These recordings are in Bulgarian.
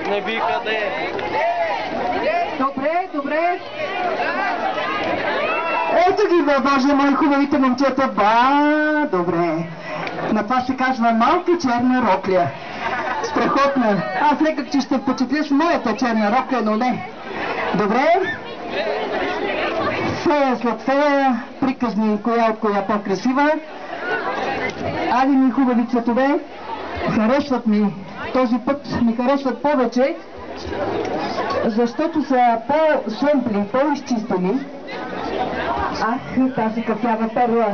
Не би къде. Добре, добре. Ето ги, Боже, мои хубавите момчета. Добре. На това се казва малка черна рокля. Страхотна. Аз реках, че ще впечатлиш моята черна рокля, но не. Добре. Фея след фея, приказни коя от коя по-красива. Ади ми хубави цветове. Харесват ми. Този път ми харесват повече, защото са по-съмпли, по-изчистени. Ах, тази кафява перла.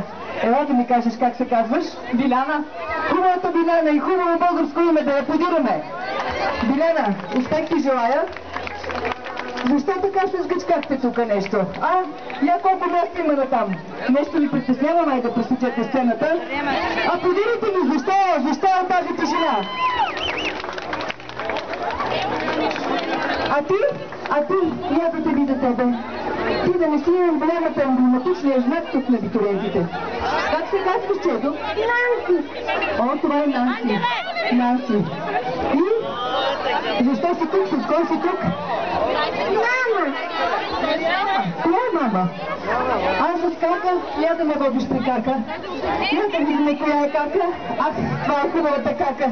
Ела да ми кажеш как се казваш? Биляна. Хубавата Биляна и хубаво българско име, да я подираме. Биляна, успех ти желая. Защо така се сгъчкахте тук нещо? Я колко място има на там? Нещо ли притеснява, май да пресичате сцената? Подирайте ми, защо е тази тишина? А ти, я да те видя тебе. Ти да не си емблемата, емблематичния знак тук на абитуриентите. Как се казваш, Чедо? Нанси. О, това е Нанси. Нанси. И? Защо си тук? С кой си тук? Мама. Коя е мама? Аз с кака? Я да ме водиш при кака. Я да видим коя е кака. Това е хубавата кака.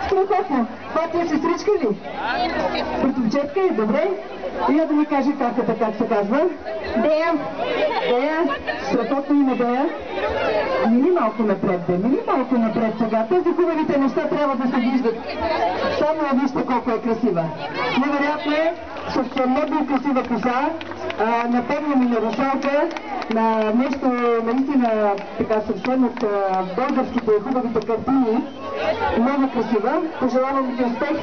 Страхотно. Това ти е сестричка ли? Братовчетка е, добре. Я да ми каже каката как се казва. Дея. Дея. Страхотно име Дея. Мини малко напред, мини малко напред сега. Тези хубавите неща трябва да се виждат. Само я вижте колко е красива. Невероятно е, с много красива коса, напомня ми на русалка, на нещо наистина така съвсем от българските хубавите картини. Много красива. Пожелавам ти успех.